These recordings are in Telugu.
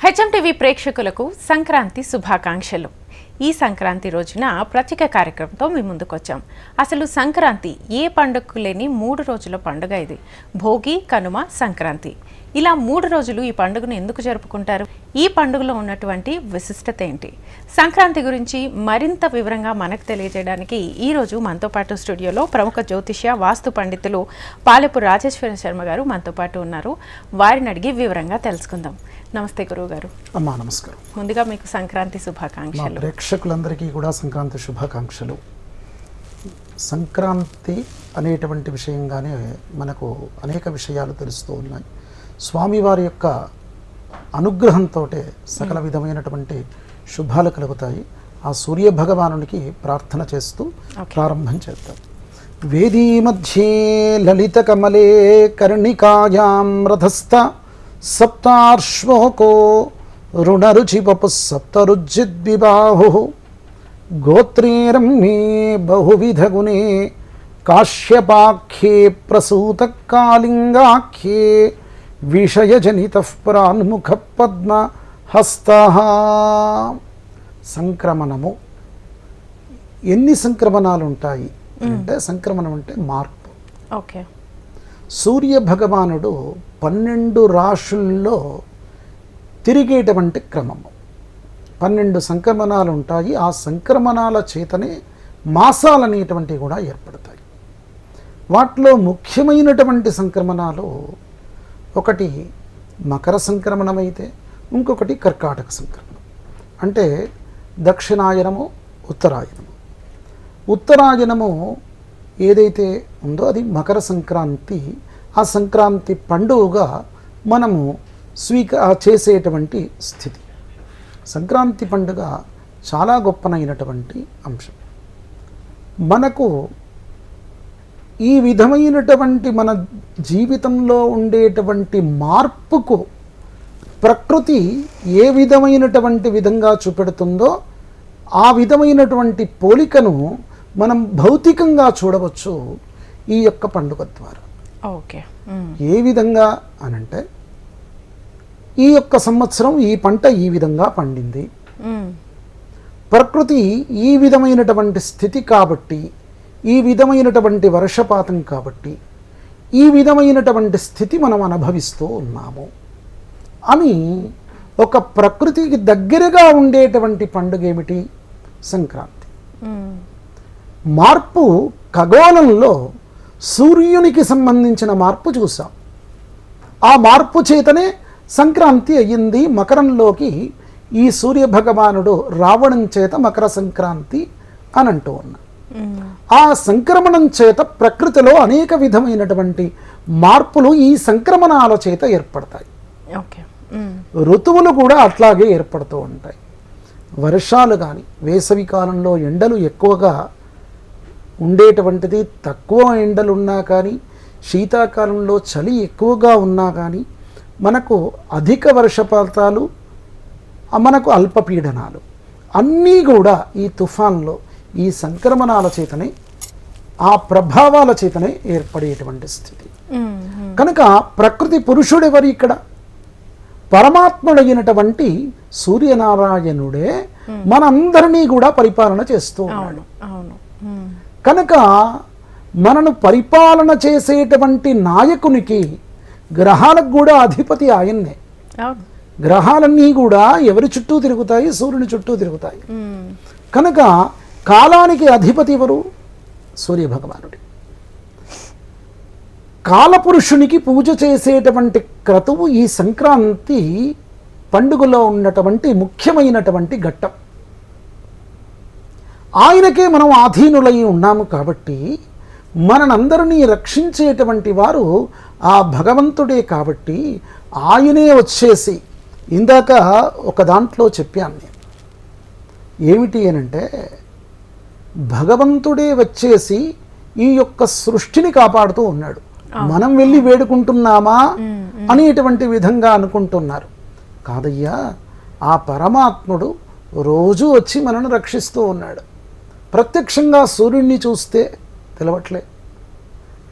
హెచ్ఎంటీవీ ప్రేక్షకులకు సంక్రాంతి శుభాకాంక్షలు. ఈ సంక్రాంతి రోజున ప్రత్యేక కార్యక్రమంతో మీ ముందుకు వచ్చాం. అసలు సంక్రాంతి ఏ పండుగకు లేని 3 రోజుల పండుగ ఇది. భోగి, కనుమ, సంక్రాంతి ఇలా 3 రోజులు ఈ పండుగను ఎందుకు జరుపుకుంటారు? ఈ పండుగలో ఉన్నటువంటి విశిష్టత ఏంటి? సంక్రాంతి గురించి మరింత వివరంగా మనకు తెలియజేయడానికి ఈరోజు మనతో పాటు స్టూడియోలో ప్రముఖ జ్యోతిష్య వాస్తు పండితులు పాలెపు రాజేశ్వర శర్మ గారు మనతో పాటు ఉన్నారు. వారిని అడిగి వివరంగా తెలుసుకుందాం. నమస్తే గురువు గారు. అమ్మా నమస్కారం. ముందుగా మీకు సంక్రాంతి శుభాకాంక్షలు. ప్రేక్షకులందరికీ కూడా సంక్రాంతి శుభాకాంక్షలు. సంక్రాంతి అనేటువంటి విషయంగానే మనకు అనేక విషయాలు తెలుస్తూ ఉన్నాయి. స్వామివారి యొక్క అనుగ్రహంతో సకల విధమైనటువంటి శుభాలు కలుగుతాయి. ఆ సూర్య భగవానునికి ప్రార్థన చేస్తూ ప్రారంభం చేద్దాం. వేదీ మధ్యే లలిత కమలే కర్ణికాయాం రథస్థ సప్తార్శ్వోకో రుణరుచి వపు సప్తరుజిద్విబాహు గోత్రేరమ్యే బహువిధ గుణే కాశ్యపాఖ్యే ప్రసూత కాళింగాఖ్యే విషయజనిత ప్రాన్ముఖ పద్మ హస్త. సంక్రమణము. ఎన్ని సంక్రమణాలు ఉంటాయి అంటే, సంక్రమణం అంటే మార్పు. ఓకే. సూర్య భగవానుడు 12 రాశుల్లో తిరిగేటువంటి క్రమము. 12 సంక్రమణాలు ఉంటాయి. ఆ సంక్రమణాల చేతనే మాసాలు అనేటువంటివి కూడా ఏర్పడతాయి. వాటిలో ముఖ్యమైనటువంటి సంక్రమణాలు ఒకటి మకర సంక్రమణం అయితే, ఇంకొకటి కర్కాటక సంక్రమణం. అంటే దక్షిణాయనము, ఉత్తరాయణము. ఉత్తరాయణము ఏదైతే ఉందో అది మకర సంక్రాంతి. ఆ సంక్రాంతి పండుగగా మనము చేసేటువంటి స్థితి. సంక్రాంతి పండుగ చాలా గొప్పనైనటువంటి అంశం. మనకు ఈ విధమైనటువంటి మన జీవితంలో ఉండేటువంటి మార్పుకు ప్రకృతి ఏ విధమైనటువంటి విధంగా చూపెడుతుందో ఆ విధమైనటువంటి పోలికను మనం భౌతికంగా చూడవచ్చు ఈ యొక్క పండుగ ద్వారా. ఓకే. ఏ విధంగా అనంటే, ఈ యొక్క సంవత్సరం ఈ పంట ఈ విధంగా పండింది, ప్రకృతి ఈ విధమైనటువంటి స్థితి కాబట్టి, ఈ విధమైనటువంటి వర్షపాతం కాబట్టి, ఈ విధమైనటువంటి స్థితి మనం అనుభవిస్తూ ఉన్నాము అని ఒక ప్రకృతికి దగ్గరగా ఉండేటువంటి పండుగ ఏమిటి? సంక్రాంతి. మార్పు ఖగోళంలో సూర్యునికి సంబంధించిన మార్పు చూసాం. ఆ మార్పు చేతనే సంక్రాంతి అయ్యింది. మకరంలోకి ఈ సూర్య భగవానుడు రావడం చేత మకర సంక్రాంతి అని అంటూ ఉన్నా. ఆ సంక్రమణం చేత ప్రకృతిలో అనేక విధమైనటువంటి మార్పులు ఈ సంక్రమణాల చేత ఏర్పడతాయి. ఋతువులు కూడా అట్లాగే ఏర్పడుతూ ఉంటాయి. వర్షాలు కానీ, వేసవి కాలంలో ఎండలు ఎక్కువగా ఉండేటువంటిది, తక్కువ ఎండలు ఉన్నా కానీ, శీతాకాలంలో చలి ఎక్కువగా ఉన్నా కానీ, మనకు అధిక వర్షపాతాలు, మనకు అల్పపీడనాలు అన్నీ కూడా ఈ తుఫాన్లో ఈ సంక్రమణాల చేతనే, ఆ ప్రభావాల చేతనే ఏర్పడేటువంటి స్థితి. కనుక ప్రకృతి పురుషుడెవరు ఇక్కడ? పరమాత్ముడైనటువంటి సూర్యనారాయణుడే మనందరినీ కూడా పరిపాలన చేస్తూ ఉన్నాడు. కనుక మనను పరిపాలన చేసేటువంటి నాయకునికి గ్రహాలకు కూడా అధిపతి ఆయన్నే. గ్రహాలన్నీ కూడా ఎవరి చుట్టూ తిరుగుతాయి? సూర్యుని చుట్టూ తిరుగుతాయి. కనుక కాలానికి అధిపతి ఎవరు? సూర్య భగవానుడి. కాలపురుషునికి పూజ చేసేటువంటి క్రతువు ఈ సంక్రాంతి పండుగలో ఉన్నటువంటి ముఖ్యమైనటువంటి ఘట్టం. ఆయనకే మనం ఆధీనులై ఉన్నాము కాబట్టి, మనందరినీ రక్షించేటువంటి వారు ఆ భగవంతుడే కాబట్టి, ఆయనే వచ్చేసి, ఇందాక ఒక దాంట్లో చెప్పాను నేను, ఏమిటి అనంటే, భగవంతుడే వచ్చేసి ఈ యొక్క సృష్టిని కాపాడుతూ ఉన్నాడు. మనం వెళ్ళి వేడుకుంటున్నామా అనేటువంటి విధంగా అనుకుంటున్నారు. కాదయ్యా, ఆ పరమాత్ముడు రోజు వచ్చి మనను రక్షిస్తూ ఉన్నాడు. ప్రత్యక్షంగా సూర్యుడిని చూస్తే తెలవట్లే.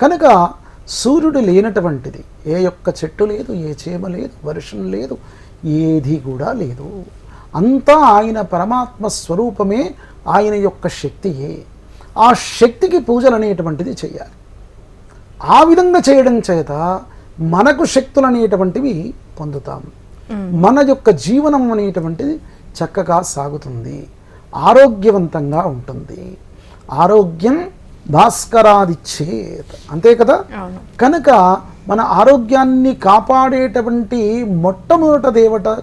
కనుక సూర్యుడు లేనటువంటిది ఏ యొక్క చెట్టు లేదు, ఏ చేమ లేదు, వర్షం లేదు, ఏది కూడా లేదు. అంతా ఆయన పరమాత్మ స్వరూపమే, ఆయన యొక్క శక్తియే. ఆ శక్తికి పూజలు అనేటువంటిది చేయాలి. ఆ విధంగా చేయడం చేత మనకు శక్తులు అనేటువంటివి పొందుతాం. మన యొక్క జీవనం అనేటువంటిది చక్కగా సాగుతుంది, ఆరోగ్యవంతంగా ఉంటుంది. ఆరోగ్యం భాస్కరాదిచ్చేత్, అంతే కదా. కనుక మన ఆరోగ్యాన్ని కాపాడేటువంటి మొట్టమొదట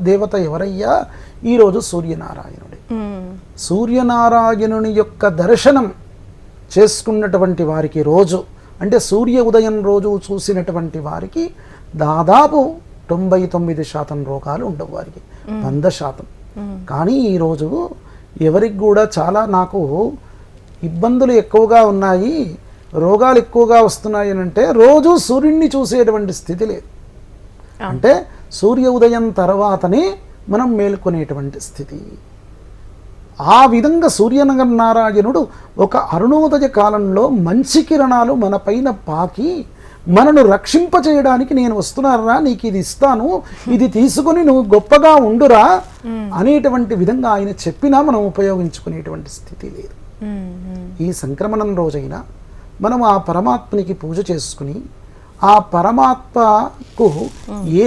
దేవత ఎవరయ్యా? ఈరోజు సూర్యనారాయణుడే. సూర్యనారాయణుని యొక్క దర్శనం చేసుకున్నటువంటి వారికి రోజు, అంటే సూర్య ఉదయం రోజు చూసినటువంటి వారికి దాదాపు 99% రోగాలు ఉండవు, వారికి 100%. కానీ ఈరోజు ఎవరికి కూడా చాలా నాకు ఇబ్బందులు ఎక్కువగా ఉన్నాయి, రోగాలు ఎక్కువగా వస్తున్నాయి అని అంటే రోజు సూర్యుడిని చూసేటువంటి స్థితి లేదు. అంటే సూర్య ఉదయం తర్వాతనే మనం మేల్కొనేటువంటి స్థితి. ఆ విధంగా సూర్యనారాయణుడు ఒక అరుణోదయ కాలంలో మంచి కిరణాలు మన పైన పాకి మనను రక్షింపచేయడానికి నేను వస్తున్నారా, నీకు ఇది ఇస్తాను, ఇది తీసుకొని నువ్వు గొప్పగా ఉండురా అనేటువంటి విధంగా ఆయన చెప్పినా మనం ఉపయోగించుకునేటువంటి స్థితి లేదు. ఈ సంక్రమణం రోజైనా మనం ఆ పరమాత్మనికి పూజ చేసుకుని, ఆ పరమాత్మకు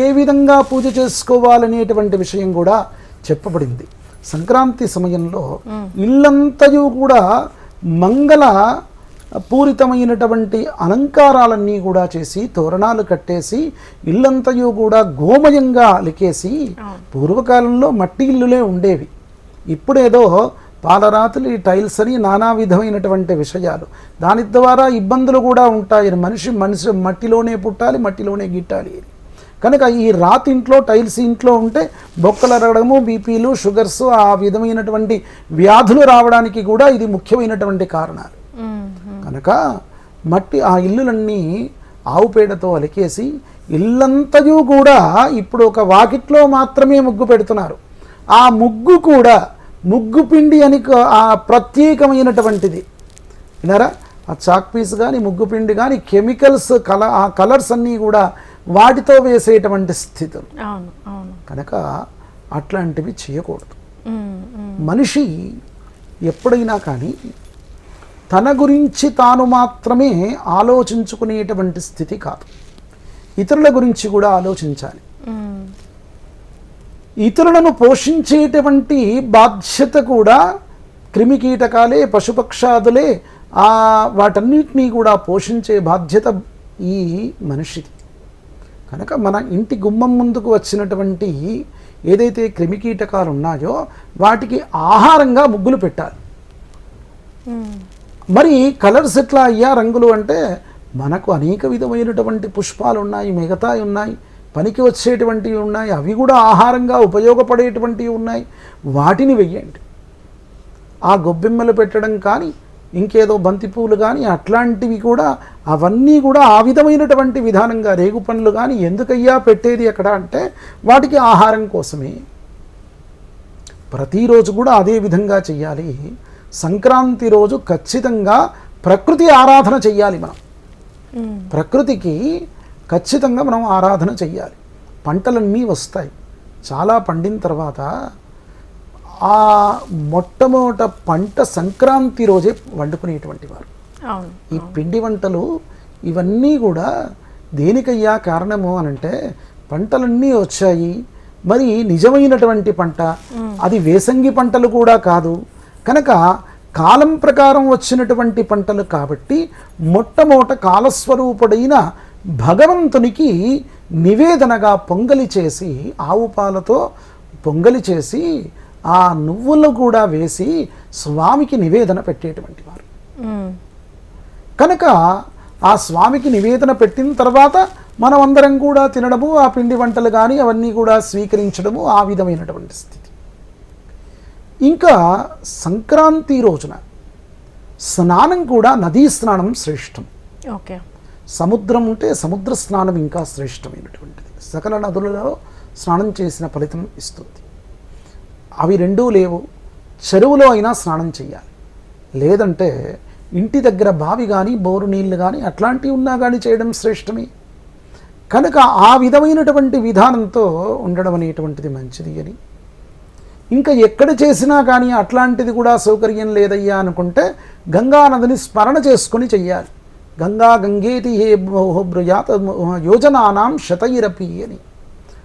ఏ విధంగా పూజ చేసుకోవాలనేటువంటి విషయం కూడా చెప్పబడింది. సంక్రాంతి సమయంలో ఇల్లంతయు కూడా మంగళ పూరితమైనటువంటి అలంకారాలన్నీ కూడా చేసి, తోరణాలు కట్టేసి, ఇల్లంతయు కూడా గోమయంగా అలికేసి, పూర్వకాలంలో మట్టి ఇల్లులే ఉండేవి. ఇప్పుడేదో పాలరాతులు, టైల్స్ అని నానా విధమైనటువంటి విషయాలు, దాని ద్వారా ఇబ్బందులు కూడా ఉంటాయని మనిషి మట్టిలోనే పుట్టాలి, మట్టిలోనే గిట్టాలి. కనుక ఈ రాతి ఇంట్లో, టైల్స్ ఇంట్లో ఉంటే బొక్కలు అరగడము, బీపీలు, షుగర్స్, ఆ విధమైనటువంటి వ్యాధులు రావడానికి కూడా ఇది ముఖ్యమైనటువంటి కారణాలు. కనుక మట్టి ఆ ఇల్లులన్నీ ఆవు పేడతో అలికేసి, ఇల్లంతయు కూడా ఇప్పుడు ఒక వాకిట్లో మాత్రమే ముగ్గు పెడుతున్నారు. ఆ ముగ్గు కూడా ముగ్గు పిండి అని ఆ ప్రత్యేకమైనటువంటిది విన్నారా, ఆ చాక్ పీస్ కానీ, ముగ్గు పిండి కానీ, కెమికల్స్ ఆ కలర్స్ అన్నీ కూడా వాటితో వేసేటువంటి స్థితులు. కనుక అట్లాంటివి చేయకూడదు. మనిషి ఎప్పుడైనా కానీ తన గురించి తాను మాత్రమే ఆలోచించుకునేటువంటి స్థితి కాదు, ఇతరుల గురించి కూడా ఆలోచించాలి. ఇతరులను పోషించేటువంటి బాధ్యత కూడా క్రిమికీటకాలే, పశుపక్షాదులే, వాటన్నిటినీ కూడా పోషించే బాధ్యత ఈ మనిషిది. కనుక మన ఇంటి గుమ్మం ముందుకు వచ్చినటువంటి ఏదైతే క్రిమికీటకాలు ఉన్నాయో వాటికి ఆహారంగా ముగ్గులు పెట్టాలి. మరి కలర్స్ ఎట్లా అయ్యా, రంగులు అంటే మనకు అనేక విధమైనటువంటి పుష్పాలు ఉన్నాయి, మిగతాయి ఉన్నాయి, పనికి వచ్చేటువంటివి ఉన్నాయి, అవి కూడా ఆహారంగా ఉపయోగపడేటువంటివి ఉన్నాయి, వాటిని వెయ్యండి. ఆ గొబ్బెమ్మలు పెట్టడం కానీ, ఇంకేదో బంతిపూలు కానీ, అట్లాంటివి కూడా, అవన్నీ కూడా ఆ విధమైనటువంటి విధానంగా, రేగు పండ్లు కానీ ఎందుకయ్యా పెట్టేది అక్కడ అంటే వాటికి ఆహారం కోసమే. ప్రతిరోజు కూడా అదే విధంగా చెయ్యాలి. సంక్రాంతి రోజు ఖచ్చితంగా ప్రకృతి ఆరాధన చెయ్యాలి. మనం ప్రకృతికి ఖచ్చితంగా మనం ఆరాధన చెయ్యాలి. పంటలన్నీ వస్తాయి, చాలా పండిన తర్వాత ఆ మొట్టమొదట పంట సంక్రాంతి రోజే వండుకునేటువంటి వారు. ఈ పిండి వంటలు ఇవన్నీ కూడా దేనికయ్యా కారణము అనంటే, పంటలన్నీ వచ్చాయి, మరి నిజమైనటువంటి పంట అది వేసంగి పంటలు కూడా కాదు, కనుక కాలం ప్రకారం వచ్చినటువంటి పంటలు కాబట్టి మొట్టమొదట కాలస్వరూపుడైన భగవంతునికి నివేదనగా పొంగలి చేసి, ఆవు పాలతో పొంగలి చేసి, ఆ నువ్వులు కూడా వేసి స్వామికి నివేదన పెట్టేటువంటి వారు. కనుక ఆ స్వామికి నివేదన పెట్టిన తర్వాత మనం అందరం కూడా తినడము, ఆ పిండి వంటలు కానీ అవన్నీ కూడా స్వీకరించడము, ఆ విధమైనటువంటి స్థితి. ఇంకా సంక్రాంతి రోజున స్నానం కూడా నదీ స్నానం శ్రేష్టం. సముద్రం ఉంటే సముద్ర స్నానం ఇంకా శ్రేష్టమైనటువంటిది. సకల నదులలో స్నానం చేసిన ఫలితం ఇస్తుంది. అవి రెండూ లేవు, చెరువులో అయినా స్నానం చేయాలి, లేదంటే ఇంటి దగ్గర బావి కానీ, బోరు నీళ్ళు కానీ అట్లాంటివి ఉన్నా కానీ చేయడం శ్రేష్టమే. కనుక ఆ విధమైనటువంటి విధానంతో ఉండడం అనేటువంటిది మంచిది అని. ఇంకా ఎక్కడ చేసినా కానీ అట్లాంటిది కూడా సౌకర్యం లేదయ్యా అనుకుంటే గంగా నదిని స్మరణ చేసుకొని చెయ్యాలి. గంగా గంగేతి హే బ్రుయాత యోజనానాం శతైరపి అని.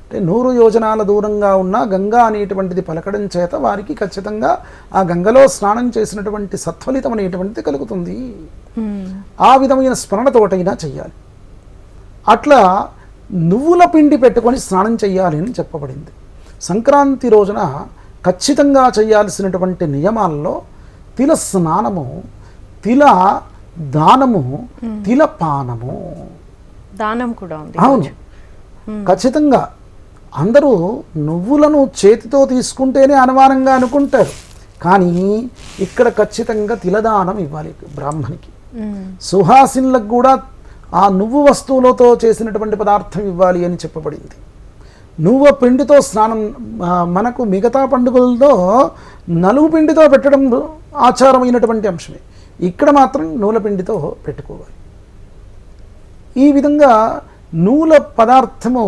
అంటే 100 యోజనాల దూరంగా ఉన్న గంగా అనేటువంటిది పలకడం చేత వారికి ఖచ్చితంగా ఆ గంగలో స్నానం చేసినటువంటి సత్ఫలితం అనేటువంటిది కలుగుతుంది. ఆ విధమైన స్మరణతోటైనా చెయ్యాలి. అట్లా నువ్వుల పిండి పెట్టుకొని స్నానం చెయ్యాలి అని చెప్పబడింది. సంక్రాంతి రోజున ఖచ్చితంగా చేయాల్సినటువంటి నియమాల్లో తిల స్నానము, తిల దానము, తిల పానము. దానం కూడా ఉంది. అవును, ఖచ్చితంగా. అందరూ నువ్వులను చేతితో తీసుకుంటేనే అనుమానంగా అనుకుంటారు, కానీ ఇక్కడ ఖచ్చితంగా తిలదానం ఇవ్వాలి బ్రాహ్మణికి. సుహాసినులకు కూడా ఆ నువ్వు వస్తువులతో చేసినటువంటి పదార్థం ఇవ్వాలి అని చెప్పబడింది. నువ్వు పిండితో స్నానం, మనకు మిగతా పండుగలతో నలుగు పిండితో పెట్టడం ఆచారమైనటువంటి అంశమే. ఇక్కడ మాత్రం నూల పిండితో పెట్టుకోవాలి. ఈ విధంగా నూల పదార్థము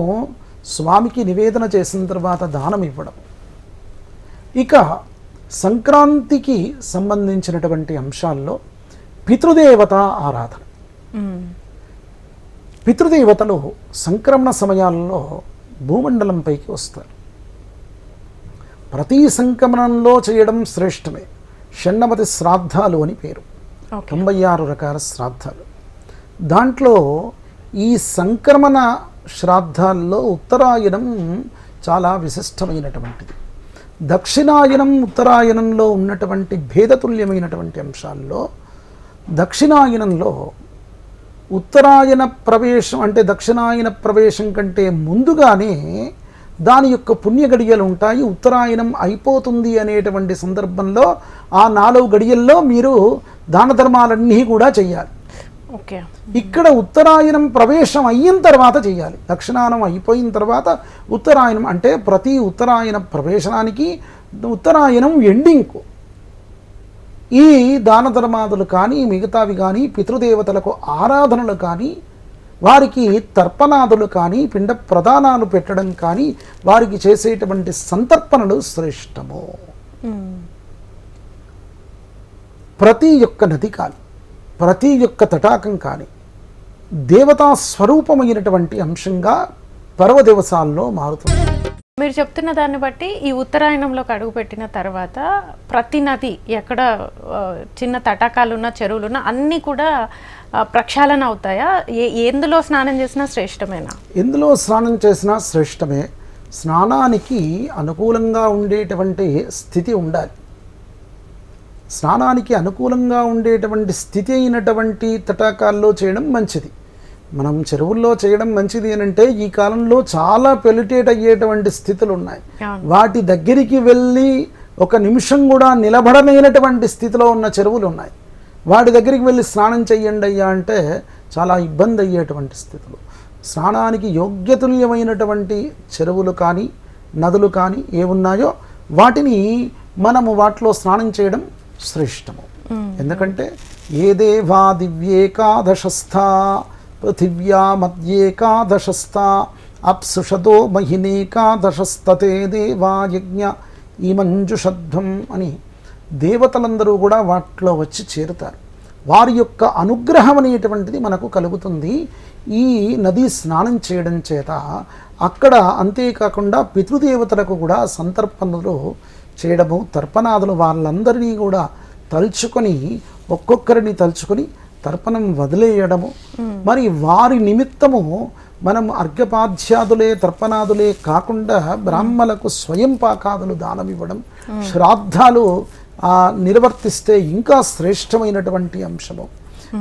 స్వామికి నివేదన చేసిన తర్వాత దానం ఇవ్వడం. ఇక సంక్రాంతికి సంబంధించినటువంటి అంశాల్లో పితృదేవత ఆరాధన. పితృదేవతలు సంక్రమణ సమయాల్లో భూమండలంపైకి వస్తారు. ప్రతి సంక్రమణంలో చేయడం శ్రేష్టమే. షణ్ణమతి శ్రాద్ధాలు అని పేరు. 96 రకాల శ్రాద్ధాలు. దాంట్లో ఈ సంక్రమణ శ్రాద్ధాల్లో ఉత్తరాయణం చాలా విశిష్టమైనటువంటిది. దక్షిణాయనం ఉత్తరాయణంలో ఉన్నటువంటి భేదతుల్యమైనటువంటి అంశాల్లో దక్షిణాయనంలో ఉత్తరాయణ ప్రవేశం అంటే దక్షిణాయన ప్రవేశం కంటే ముందుగానే దాని యొక్క పుణ్య గడియలు ఉంటాయి. ఉత్తరాయణం అయిపోతుంది అనేటువంటి సందర్భంలో ఆ 4 గడియల్లో మీరు దాన ధర్మాలన్నీ కూడా చెయ్యాలి. ఓకే. ఇక్కడ ఉత్తరాయణం ప్రవేశం అయిన తర్వాత చేయాలి. దక్షిణాయనం అయిపోయిన తర్వాత ఉత్తరాయణం అంటే ప్రతి ఉత్తరాయణ ప్రవేశానికి ఉత్తరాయణం ఎండింగ్కు ఈ దాన ధర్మాదులు కానీ మిగతావి కానీ పితృదేవతలకు ఆరాధనలు కానీ వారికి తర్పణాదులు కానీ పిండ ప్రదానాలు పెట్టడం కానీ వారికి చేసేటువంటి సంతర్పణలు శ్రేష్టము. ప్రతి ఒక్క నది కానీ ప్రతి ఒక్క తటాకం కానీ దేవతా స్వరూపమైనటువంటి అంశంగా పర్వదివసాల్లో మారుతుంది. మీరు చెప్తున్న దాన్ని బట్టి ఈ ఉత్తరాయణంలోకి అడుగు పెట్టిన తర్వాత ప్రతి నది ఎక్కడ చిన్న తటాకాలున్న చెరువులున్న అన్నీ కూడా ప్రక్షాళన అవుతాయా? ఎందులో స్నానం చేసినా శ్రేష్టమేనా? ఎందులో స్నానం చేసినా శ్రేష్టమే. స్నానానికి అనుకూలంగా ఉండేటువంటి స్థితి ఉండాలి. స్నానానికి అనుకూలంగా ఉండేటువంటి స్థితి అయినటువంటి తటాకాల్లో చేయడం మంచిది. మనం చెరువుల్లో చేయడం మంచిది అని అంటే ఈ కాలంలో చాలా పెలిటేట్ అయ్యేటువంటి స్థితులు ఉన్నాయి. వాటి దగ్గరికి వెళ్ళి ఒక నిమిషం కూడా నిలబడలేనటువంటి స్థితిలో ఉన్న చెరువులు ఉన్నాయి. వాటి దగ్గరికి వెళ్ళి స్నానం చెయ్యండి అయ్యా అంటే చాలా ఇబ్బంది అయ్యేటువంటి స్థితులు. స్నానానికి యోగ్యతుల్యమైనటువంటి చెరువులు కానీ నదులు కానీ ఏమున్నాయో వాటిని మనము వాటిలో స్నానం చేయడం శ్రేష్టము. ఎందుకంటే ఏ దేవా దివ్యేకాదశస్థా పృథివ్యా మధ్యేకాదశస్థా అప్సుషతో మహినేకాదశస్తతే దేవా యజ్ఞ ఈ మంజుషధ్వం అని దేవతలందరూ కూడా వాటిలో వచ్చి చేరుతారు. వారి యొక్క అనుగ్రహం అనేటువంటిది మనకు కలుగుతుంది ఈ నది స్నానం చేయడం చేత. అక్కడ అంతేకాకుండా పితృదేవతలకు కూడా సంతర్పణలు చేయడము, తర్పణాదులు వాళ్ళందరినీ కూడా తలుచుకొని ఒక్కొక్కరిని తలుచుకొని తర్పణం వదిలేయడము. మరి వారి నిమిత్తము మనం అర్ఘ్యపాధ్యాదులే తర్పణాదులే కాకుండా బ్రాహ్మలకు స్వయం పాకాదులు దానం ఇవ్వడం, శ్రాద్ధాలు నిర్వర్తిస్తే ఇంకా శ్రేష్టమైనటువంటి అంశము.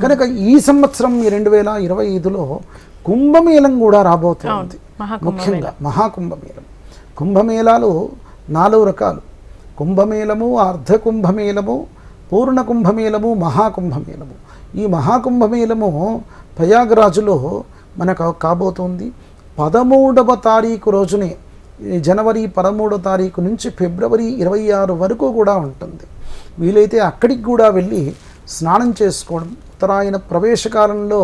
కనుక ఈ సంవత్సరం 2025లో కుంభమేళం కూడా రాబోతుంది. ముఖ్యంగా మహాకుంభమేళం. కుంభమేళాలు 4 రకాలు. కుంభమేళము, అర్ధ కుంభమేళము, పూర్ణ కుంభమేళము, మహాకుంభమేళము. ఈ మహాకుంభమేళము ప్రయాగరాజులో మనకు కాబోతుంది. 13వ తారీఖు రోజునే, జనవరి 13వ తారీఖు నుంచి ఫిబ్రవరి 26 వరకు కూడా ఉంటుంది. వీలైతే అక్కడికి కూడా వెళ్ళి స్నానం చేసుకోవడం. ఉత్తరాయణ ప్రవేశకాలంలో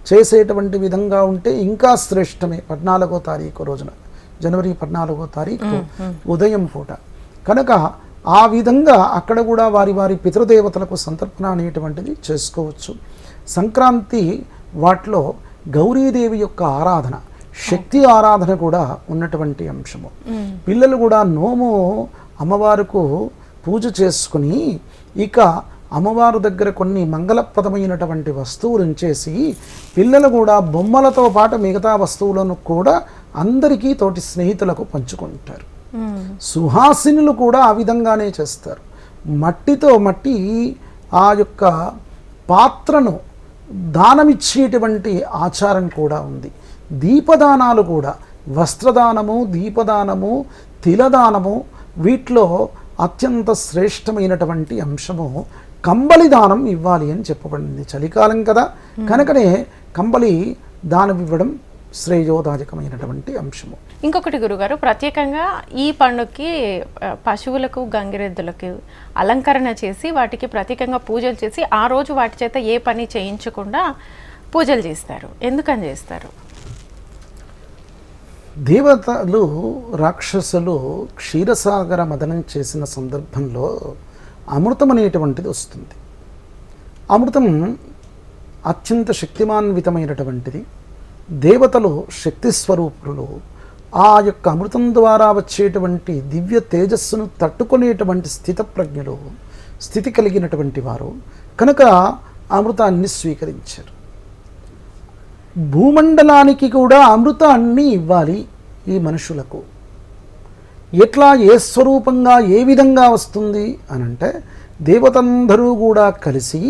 చేసేటువంటి విధంగా ఉంటే ఇంకా శ్రేష్టమే. 14వ తారీఖు రోజున, జనవరి 14వ తారీఖు ఉదయం పూట కనుక ఆ విధంగా అక్కడ కూడా వారి వారి పితృదేవతలకు సంతర్పణ అనేటువంటిది చేసుకోవచ్చు. సంక్రాంతి వాటిలో గౌరీదేవి యొక్క ఆరాధన, శక్తి ఆరాధన కూడా ఉన్నటువంటి అంశము. పిల్లలు కూడా నోము అమ్మవారికి పూజ చేసుకుని ఇక అమ్మవారు దగ్గర కొన్ని మంగళప్రదమైనటువంటి వస్తువులు ఉంచేసి పిల్లలు కూడా బొమ్మలతో పాటు మిగతా వస్తువులను కూడా అందరికీ తోటి స్నేహితులకు పంచుకుంటారు. సుహాసినులు కూడా ఆ విధంగానే చేస్తారు. మట్టి ఆ యొక్క పాత్రను దానమిచ్చేటువంటి ఆచారం కూడా ఉంది. దీపదానాలు కూడా, వస్త్రదానము, దీపదానము, తిలదానము, వీటిలో అత్యంత శ్రేష్టమైనటువంటి అంశము కంబళి దానం ఇవ్వాలి అని చెప్పబడింది. చలికాలం కదా, కనుకనే కంబళి దానం ఇవ్వడం శ్రేయోదాయకమైనటువంటి అంశము. ఇంకొకటి గురుగారు, ప్రత్యేకంగా ఈ పండుగకి పశువులకు, గంగిరెద్దులకు అలంకరణ చేసి వాటికి ప్రత్యేకంగా పూజలు చేసి ఆ రోజు వాటి చేత ఏ పని చేయించకుండా పూజలు చేస్తారు. ఎందుకని చేస్తారు? దేవతలు, రాక్షసులు క్షీరసాగర మదనం చేసిన సందర్భంలో అమృతం అనేటువంటిది వస్తుంది. అమృతం అత్యంత శక్తిమాన్వితమైనటువంటిది. దేవతలు శక్తి స్వరూపులు. ఆ యొక్క అమృతం ద్వారా వచ్చేటువంటి దివ్య తేజస్సును తట్టుకునేటువంటి స్థితప్రజ్ఞలు, స్థితి కలిగినటువంటి వారు కనుక అమృతాన్ని స్వీకరించారు. భూమండలానికి కూడా అమృతాన్ని ఇవ్వాలి ఈ మనుషులకు. ఎట్లా, ఏ స్వరూపంగా, ఏ విధంగా వస్తుంది అనంటే దేవతందరూ కూడా కలిసి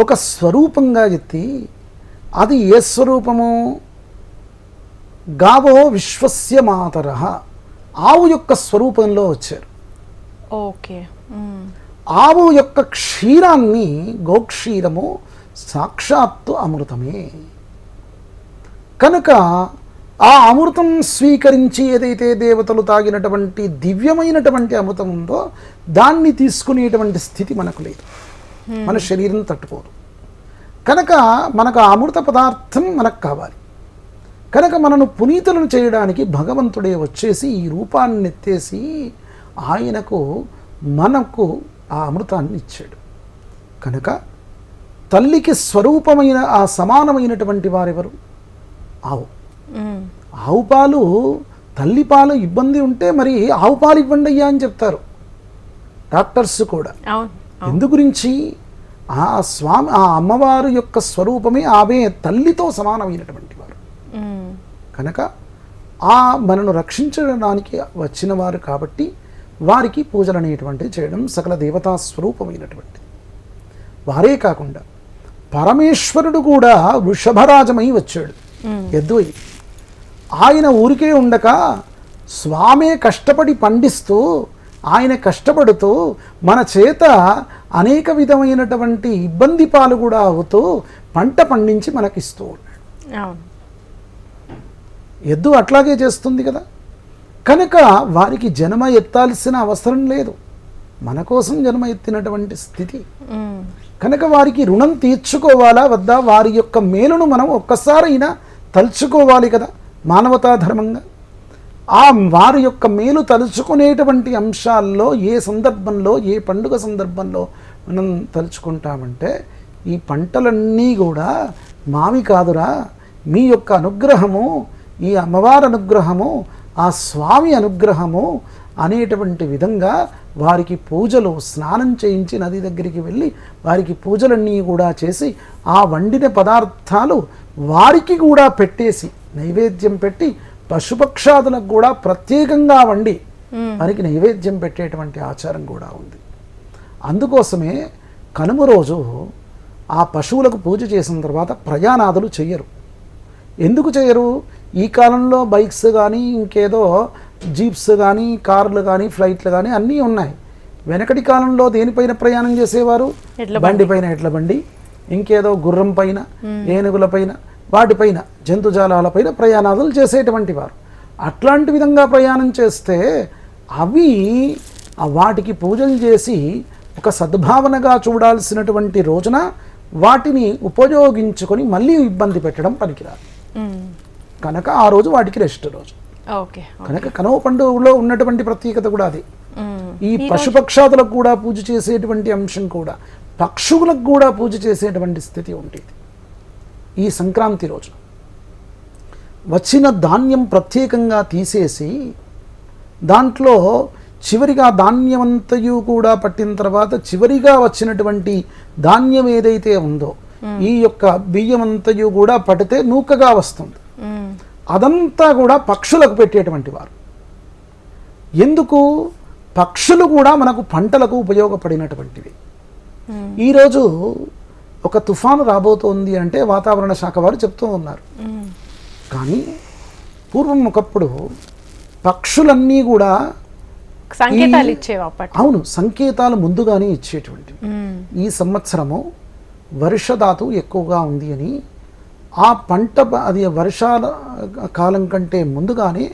ఒక స్వరూపంగా ఎత్తి, అది ఏ స్వరూపము? గావో విశ్వస్య మాతరః, ఆవు యొక్క స్వరూపంలో వచ్చారు. ఓకే. ఆవు యొక్క క్షీరాన్ని, గోక్షీరము సాక్షాత్తు అమృతమే. కనుక ఆ అమృతం స్వీకరించి ఏదైతే దేవతలు తాగినటువంటి దివ్యమైనటువంటి అమృతం ఉందో దాన్ని తీసుకునేటువంటి స్థితి మనకు లేదు. మన శరీరం తట్టుకోదు. కనుక మనకు ఆ అమృత పదార్థం మనకు కావాలి. కనుక మనను పునీతులను చేయడానికి భగవంతుడే వచ్చేసి ఈ రూపాన్ని ఎత్తేసి మనకు ఆ అమృతాన్ని ఇచ్చాడు. కనుక తల్లికి స్వరూపమైన ఆ సమానమైనటువంటి వారెవరు? ఆవు. ఆవు పాలు, తల్లి పాలు ఇబ్బంది ఉంటే మరి ఆవు పాలు ఇవ్వండి అయ్యా అని చెప్తారు డాక్టర్స్ కూడా. ఎందు గురించి? ఆ అమ్మవారు యొక్క స్వరూపమే, ఆమె తల్లితో సమానమైనటువంటి వారు. కనుక మనను రక్షించడానికి వచ్చిన వారు కాబట్టి వారికి పూజలు అనేటువంటివి చేయడం సకల దేవతా స్వరూపమైనటువంటి. వారే కాకుండా పరమేశ్వరుడు కూడా వృషభరాజమై వచ్చాడు, ఎద్దు. ఆయన ఊరికే ఉండక స్వామే కష్టపడి పండిస్తూ, ఆయన కష్టపడుతూ మన చేత అనేక విధమైనటువంటి ఇబ్బంది పాలు కూడా అవుతూ పంట పండించి మనకిస్తూ ఉన్నాడు. ఎద్దు అట్లాగే చేస్తుంది కదా. కనుక వారికి జన్మ ఎత్తాల్సిన అవసరం లేదు, మన కోసం జన్మ ఎత్తినటువంటి స్థితి. కనుక వారికి రుణం తీర్చుకోవాలా వద్దా? వారి యొక్క మేలును మనం ఒక్కసారైనా తలుచుకోవాలి కదా మానవతా ధర్మంగా. ఆ వారి యొక్క మేలు తలుచుకునేటువంటి అంశాల్లో ఏ సందర్భంలో, ఏ పండుగ సందర్భంలో మనం తలుచుకుంటామంటే, ఈ పంటలన్నీ కూడా మావి కాదురా, మీ యొక్క అనుగ్రహము, ఈ అమ్మవారి అనుగ్రహము, ఆ స్వామి అనుగ్రహము అనేటువంటి విధంగా వారికి పూజలు, స్నానం చేయించి నది దగ్గరికి వెళ్ళి వారికి పూజలన్నీ కూడా చేసి ఆ వండిన పదార్థాలు వారికి కూడా పెట్టేసి నైవేద్యం పెట్టి, పశుపక్షాదులకు కూడా ప్రత్యేకంగా వండి వారికి నైవేద్యం పెట్టేటువంటి ఆచారం కూడా ఉంది. అందుకోసమే కనుమ రోజు ఆ పశువులకు పూజ చేసిన తర్వాత ప్రయాణాదులు చెయ్యరు. ఎందుకు చేయరు? ఈ కాలంలో బైక్స్ కానీ, ఇంకేదో జీప్స్ కానీ, కార్లు కానీ, ఫ్లైట్లు కానీ అన్నీ ఉన్నాయి. వెనకటి కాలంలో దేనిపైన ప్రయాణం చేసేవారు? బండి పైన, ఎడ్ల బండి, ఇంకేదో గుర్రం పైన, ఏనుగుల పైన, వాటిపైన, జంతుజాలాలపైన ప్రయాణాలు చేసేటువంటి వారు. అట్లాంటి విధంగా ప్రయాణం చేస్తే అవి వాటికి పూజలు చేసి ఒక సద్భావనగా చూడాల్సినటువంటి రోజున వాటిని ఉపయోగించుకొని మళ్ళీ ఇబ్బంది పెట్టడం పనికిరాదు. కనుక ఆ రోజు వాటికి రెస్ట్ రోజు. ఓకే. కనుక కనుమ పండుగలో ఉన్నటువంటి ప్రత్యేకత కూడా అది. ఈ పశుపక్షాదులకు కూడా పూజ చేసేటువంటి అంశం కూడా, పక్షులకు కూడా పూజ చేసేటువంటి స్థితి ఉండేది ఈ సంక్రాంతి రోజు. వచ్చిన ధాన్యం ప్రత్యేకంగా తీసేసి దాంట్లో చివరిగా ధాన్యమంతయు కూడా పట్టిన తర్వాత చివరిగా వచ్చినటువంటి ధాన్యం ఏదైతే ఉందో ఈ యొక్క బియ్యమంతయు కూడా పడితే నూకగా వస్తుంది. అదంతా కూడా పక్షులకు పెట్టేటువంటి వారు. ఎందుకు? పక్షులు కూడా మనకు పంటలకు ఉపయోగపడినటువంటివి. ఈరోజు ఒక తుఫాను రాబోతోంది అంటే వాతావరణ శాఖ వారు చెప్తూ ఉన్నారు. కానీ పూర్వం ఒకప్పుడు పక్షులన్నీ కూడా సంకేతాలు ఇచ్చేవి అప్పట్లో. అవును, సంకేతాలు ముందుగానే ఇచ్చేటువంటివి. ఈ సంవత్సరము వర్షధాతు ఎక్కువగా ఉంది అని, ఆ పంట అది వర్షాల కాలం కంటే ముందుగానే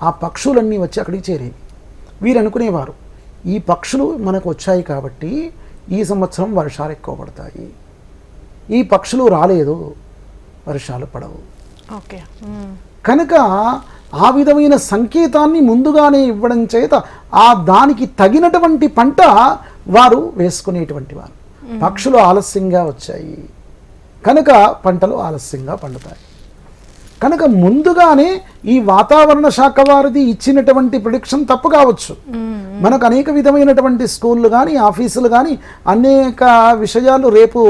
ఆ పక్షులన్నీ వచ్చి అక్కడికి చేరేవి. వీరు అనుకునేవారు, ఈ పక్షులు మనకు వచ్చాయి కాబట్టి ఈ సంవత్సరం వర్షాలు ఎక్కువ పడతాయి, ఈ పక్షులు రాలేదు వర్షాలు పడవు. ఓకే. కనుక ఆ విధమైన సంకేతాన్ని ముందుగానే ఇవ్వడం చేత ఆ దానికి తగినటువంటి పంట వారు వేసుకునేటువంటి వారు. పక్షులు ఆలస్యంగా వచ్చాయి కనుక పంటలు ఆలస్యంగా పండుతాయి. కనుక ముందుగానే ఈ వాతావరణ శాఖ వారిది ఇచ్చినటువంటి ప్రిడిక్షన్ తప్పు కావచ్చు. మనకు అనేక విధమైనటువంటి స్కూళ్ళు కానీ ఆఫీసులు కానీ అనేక విషయాలు, రేపు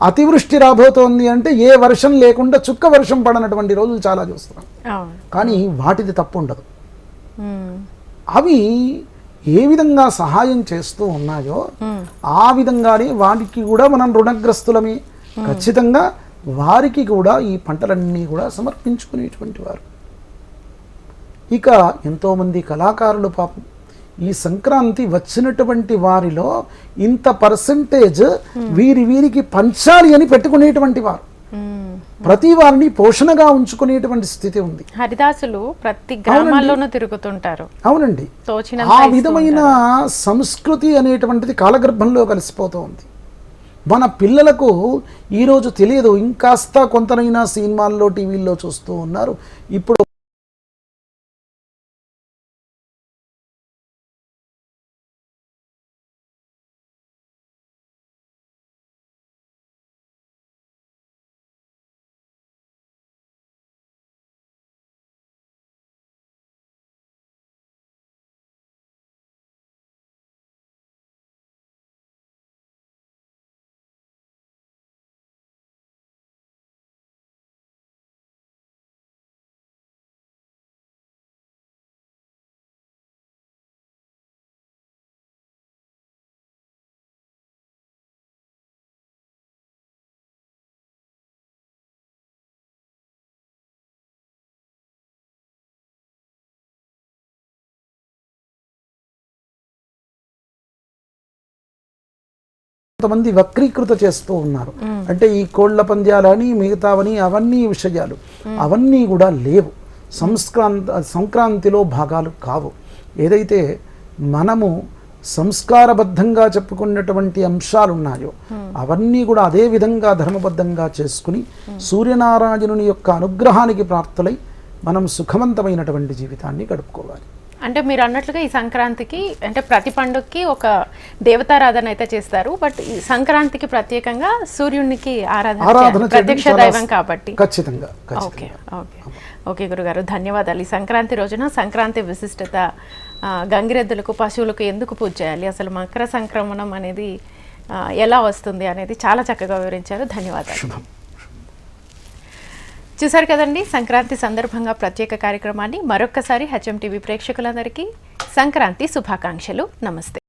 అతివృష్టి రాబోతోంది అంటే ఏ వర్షం లేకుండా చుక్క వర్షం పడనటువంటి రోజులు చాలా చూస్తున్నాం. కానీ వాటిది తప్పు ఉండదు. అవి ఏ విధంగా సహాయం చేస్తూ ఉన్నాయో ఆ విధంగానే వాటికి కూడా మనం రుణగ్రస్తులమే. ఖచ్చితంగా వారికి కూడా ఈ పంటలన్నీ కూడా సమర్పించుకునేటువంటి వారు. ఇక ఎంతోమంది కళాకారులు పాపం ఈ సంక్రాంతి వచ్చినటువంటి వారిలో ఇంత పర్సెంటేజ్ వీరికి పంచాలి అని పెట్టుకునేటువంటి వారు, ప్రతి వారిని పోషణగా ఉంచుకునేటువంటి స్థితి ఉంది. హరిదాసులు ప్రతి గ్రామాల్లోనూ తిరుగుతుంటారు. అవునండి, ఆ విధమైన సంస్కృతి అనేటువంటిది కాలగర్భంలో కలిసిపోతూ ఉంది. మన పిల్లలకు ఈరోజు తెలియదు, ఇంకాస్త కొంతనైనా సినిమాల్లో టీవీల్లో చూస్తూ ఉన్నారు. ఇప్పుడు కొంతమంది వక్రీకృత చేస్తూ ఉన్నారు. అంటే ఈ కోళ్ల పంద్యాలని మిగతావని అవన్నీ విషయాలు అవన్నీ కూడా లేవు. సంక్రాంతిలో భాగాలు కావు. ఏదైతే మనము సంస్కారబద్ధంగా చెప్పుకున్నటువంటి అంశాలు ఉన్నాయో అవన్నీ కూడా అదే విధంగా ధర్మబద్ధంగా చేసుకుని సూర్యనారాయణుని యొక్క అనుగ్రహానికి ప్రాప్తులై మనం సుఖవంతమైనటువంటి జీవితాన్ని గడుపుకోవాలి. అంటే మీరు అన్నట్లుగా ఈ సంక్రాంతికి అంటే ప్రతి పండుగకి ఒక దేవతారాధన అయితే చేస్తారు, బట్ ఈ సంక్రాంతికి ప్రత్యేకంగా సూర్యునికి ఆరాధన ప్రత్యక్ష దైవం కాబట్టి ఖచ్చితంగా. ఓకే ఓకే ఓకే గురుగారు, ధన్యవాదాలు. ఈ సంక్రాంతి రోజున సంక్రాంతి విశిష్టత, గంగిరెద్దులకు పశువులకు ఎందుకు పూజ చేయాలి, అసలు మకర సంక్రమణం అనేది ఎలా వస్తుంది అనేది చాలా చక్కగా వివరించారు. ధన్యవాదాలు. చూసారు కదండి, సంక్రాంతి సందర్భంగా ప్రత్యేక కార్యక్రమాన్ని. మరొక్కసారి హెచ్ఎం టీవీ ప్రేక్షకులందరికీ సంక్రాంతి శుభాకాంక్షలు. నమస్తే.